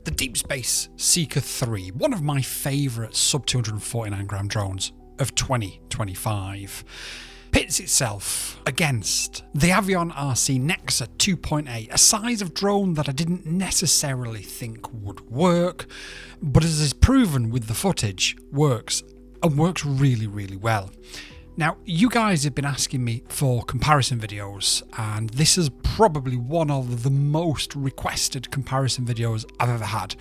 The Deepspace Seeker 3, one of my favourite sub 249 gram drones of 2025, pits itself against the Avion RC Nexa 2.8, a size of drone that I didn't necessarily think would work, but as is proven with the footage, works, and works really, really well. Now, you guys have been asking me for comparison videos, and this is probably one of the most requested comparison videos I've ever had.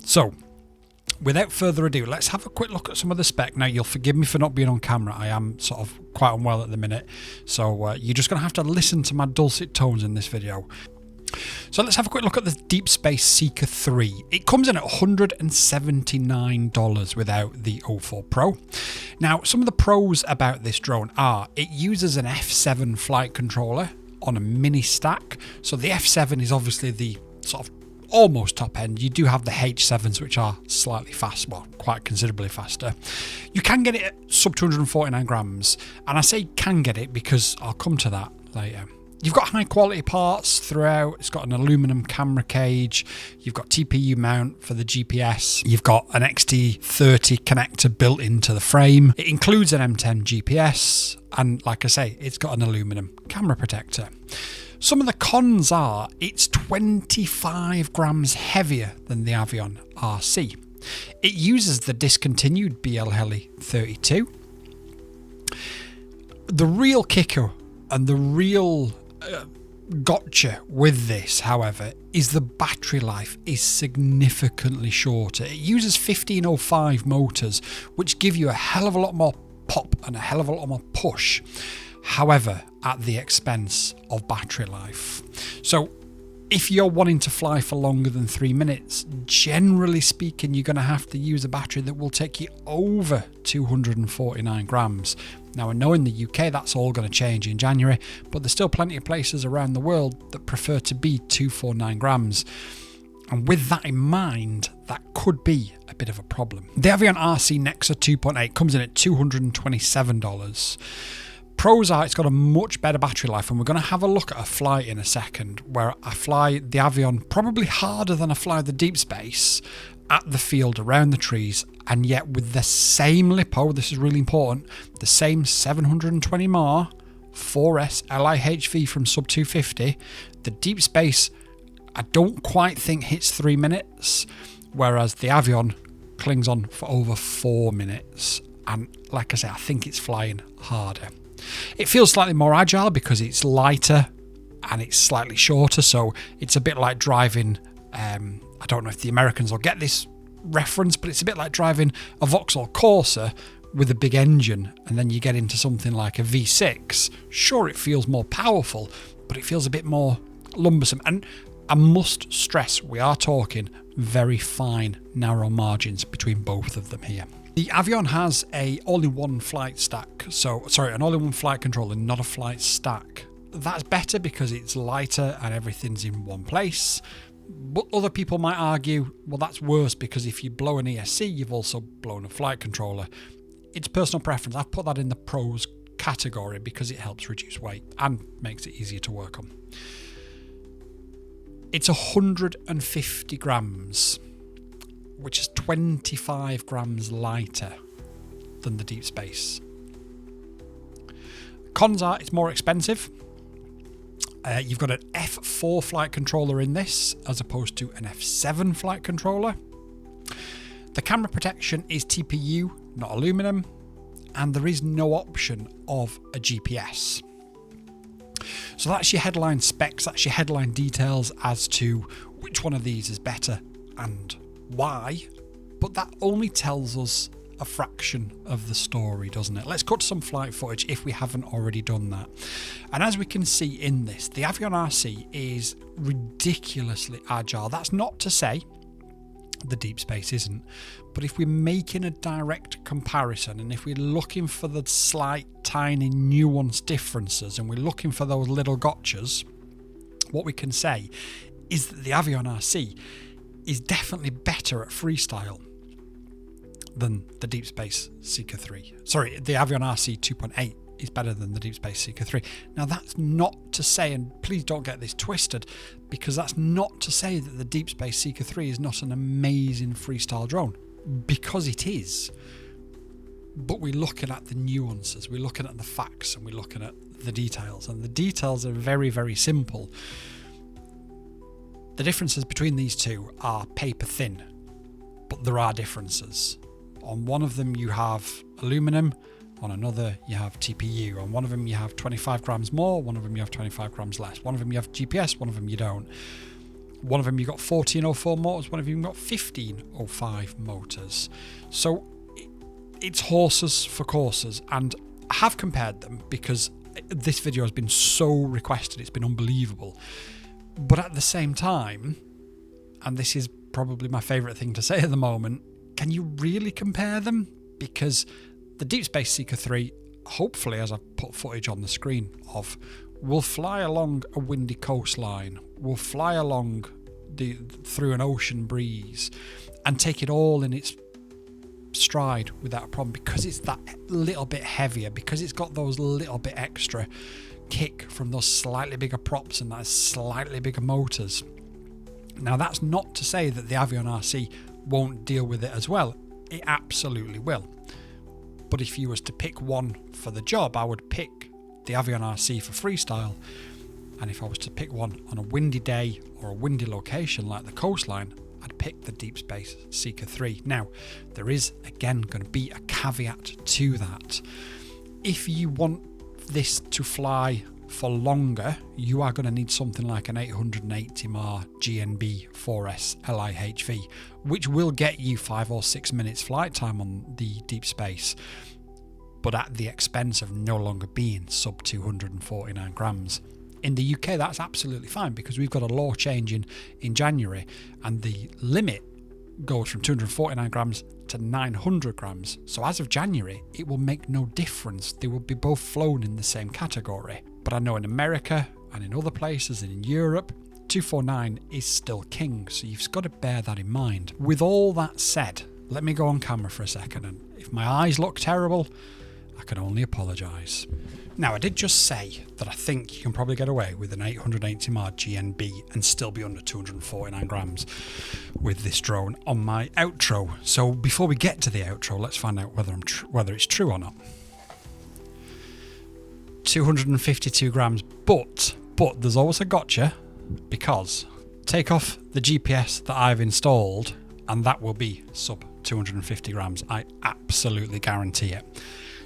So, without further ado, let's have a quick look at some of the spec. Now, you'll forgive me for not being on camera. I am sort of quite unwell at the minute, so you're just going to have to listen to my dulcet tones in this video. So let's have a quick look at the Deepspace Seeker 3. It comes in at $179 without the 04 Pro. Now, some of the pros about this drone are it uses an F7 flight controller on a mini stack. So the F7 is obviously the sort of almost top end. You do have the H7s, which are slightly fast, well, quite considerably faster. You can get it at sub 249 grams, and I say can get it because I'll come to that later. You've got high quality parts throughout. It's got an aluminum camera cage. You've got TPU mount for the GPS. You've got an XT30 connector built into the frame. It includes an M10 GPS. And like I say, it's got an aluminum camera protector. Some of the cons are it's 25 grams heavier than the Avion RC. It uses the discontinued BL Heli 32. The real kicker and the real gotcha with this, however, is the battery life is significantly shorter. It uses 1505 motors, which give you a hell of a lot more pop and a hell of a lot more push, however, at the expense of battery life. So if you're wanting to fly for longer than 3 minutes, generally speaking, you're going to have to use a battery that will take you over 249 grams. Now, I know in the UK that's all going to change in January, but there's still plenty of places around the world that prefer to be 249 grams. And with that in mind, that could be a bit of a problem. The Avion RC Nexa 2.8 comes in at $227. Pros are it's got a much better battery life, and we're going to have a look at a flight in a second where I fly the Avion probably harder than I fly the Deepspace at the field around the trees, and yet with the same LiPo, this is really important, the same 720 mAh 4S LIHV from sub 250, the Deepspace I don't quite think hits 3 minutes, whereas the Avion clings on for over 4 minutes, and like I say, I think it's flying harder. It feels slightly more agile because it's lighter and it's slightly shorter, so it's a bit like driving, I don't know if the Americans will get this reference, but it's a bit like driving a Vauxhall Corsa with a big engine, and then you get into something like a V6. Sure, it feels more powerful, but it feels a bit more lumbersome. And I must stress, we are talking very fine, narrow margins between both of them here. The Avion has a all-in-one flight stack, an all-in-one flight controller, not a flight stack. That's better because it's lighter and everything's in one place. But other people might argue, well, that's worse because if you blow an ESC, you've also blown a flight controller. It's personal preference. I've put that in the pros category because it helps reduce weight and makes it easier to work on. It's 150 grams, which is 25 grams lighter than the Deepspace. Cons are it's more expensive. You've got an F4 flight controller in this as opposed to an F7 flight controller. The camera protection is TPU, not aluminum, and there is no option of a GPS. So that's your headline specs, that's your headline details as to which one of these is better and why, but that only tells us a fraction of the story, doesn't it? Let's cut to some flight footage if we haven't already done that. And as we can see in this, the Avion RC is ridiculously agile. That's not to say the Deepspace isn't, but if we're making a direct comparison and if we're looking for the slight tiny nuance differences and we're looking for those little gotchas, what we can say is that the Avion RC is definitely better at freestyle than the Deepspace Seeker 3. Sorry, the Avion RC 2.8 is better than the Deepspace Seeker 3. Now that's not to say, and please don't get this twisted, because that's not to say that the Deepspace Seeker 3 is not an amazing freestyle drone, because it is. But we're looking at the nuances, we're looking at the facts, and we're looking at the details, and the details are very, very simple. The differences between these two are paper thin, but there are differences. On one of them you have aluminum, on another you have TPU. On one of them you have 25 grams more, one of them you have 25 grams less. One of them you have GPS, one of them you don't. One of them you got 1404 motors, one of them you got 1505 motors. So it's horses for courses, and I have compared them because this video has been so requested, it's been unbelievable. But at the same time, and this is probably my favourite thing to say at the moment, can you really compare them? Because the Deepspace Seeker 3, hopefully, as I've put footage on the screen of, will fly along a windy coastline, will fly along through an ocean breeze, and take it all in its stride without a problem, because it's that little bit heavier, because it's got those little bit extra kick from those slightly bigger props and those slightly bigger motors. Now that's not to say that the Avion RC won't deal with it as well. It absolutely will. But if you was to pick one for the job, I would pick the Avion RC for freestyle. And if I was to pick one on a windy day or a windy location like the coastline, I'd pick the Deepspace Seeker 3. Now, there is again going to be a caveat to that. If you want this to fly for longer, you are going to need something like an 880 mAh GNB 4S LIHV, which will get you 5 or 6 minutes flight time on the Deepspace, but at the expense of no longer being sub 249 grams. In the UK, that's absolutely fine, because we've got a law change in January, and the limit goes from 249 grams to 900 grams. So as of January, it will make no difference. They will be both flown in the same category. But I know in America and in other places and in Europe, 249 is still king. So you've got to bear that in mind. With all that said, let me go on camera for a second. And if my eyes look terrible, I can only apologise. Now, I did just say that I think you can probably get away with an 880 mAh GNB and still be under 249 grams with this drone on my outro. So before we get to the outro, let's find out whether it's true or not. 252 grams, but there's always a gotcha, because take off the GPS that I've installed and that will be sub 250 grams. I absolutely guarantee it.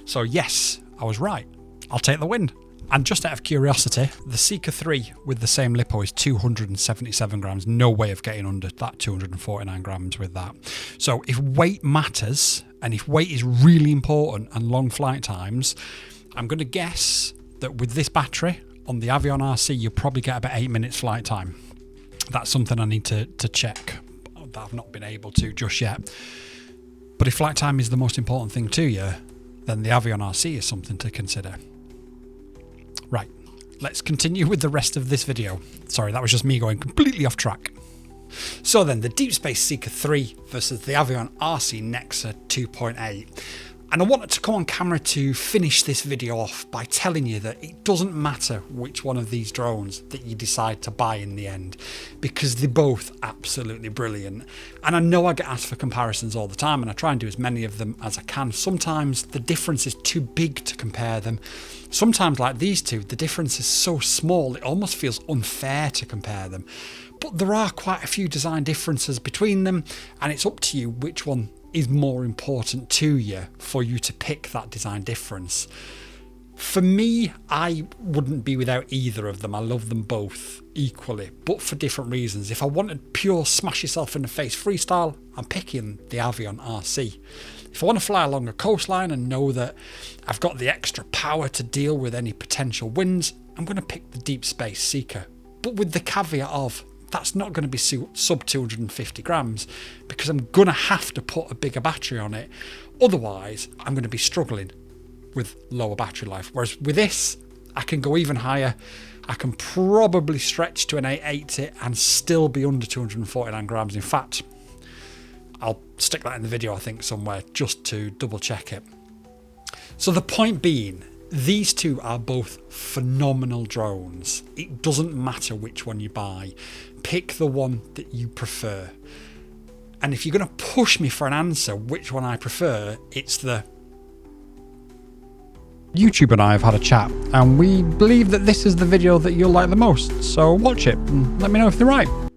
So yes, I was right. I'll take the win. And just out of curiosity, the Seeker 3 with the same LiPo is 277 grams. No way of getting under that 249 grams with that. So if weight matters, and if weight is really important and long flight times, I'm going to guess that with this battery on the Avion RC, you'll probably get about 8 minutes flight time. That's something I need to check, that I've not been able to just yet. But if flight time is the most important thing to you, then the Avion RC is something to consider. Right, let's continue with the rest of this video. Sorry, that was just me going completely off track. So then, the Deepspace Seeker 3 versus the Avion RC Nexa 2.8. And I wanted to come on camera to finish this video off by telling you that it doesn't matter which one of these drones that you decide to buy in the end, because they're both absolutely brilliant. And I know I get asked for comparisons all the time, and I try and do as many of them as I can. Sometimes the difference is too big to compare them. Sometimes, like these two, the difference is so small it almost feels unfair to compare them. But there are quite a few design differences between them, and it's up to you which one is more important to you for you to pick that design difference. For me, I wouldn't be without either of them. I love them both equally, but for different reasons. If I wanted pure smash yourself in the face freestyle, I'm picking the Avion RC. If I want to fly along a coastline and know that I've got the extra power to deal with any potential winds, I'm going to pick the Deepspace Seeker, but with the caveat of that's not going to be sub 250 grams, because I'm going to have to put a bigger battery on it. Otherwise, I'm going to be struggling with lower battery life. Whereas with this, I can go even higher. I can probably stretch to an 880 and still be under 249 grams. In fact, I'll stick that in the video, I think, somewhere, just to double check it. So the point being These two are both phenomenal drones. It doesn't matter which one you buy. Pick the one that you prefer. And if you're going to push me for an answer which one I prefer, it's the... YouTube and I have had a chat, and we believe that this is the video that you'll like the most, so watch it and let me know if they're right.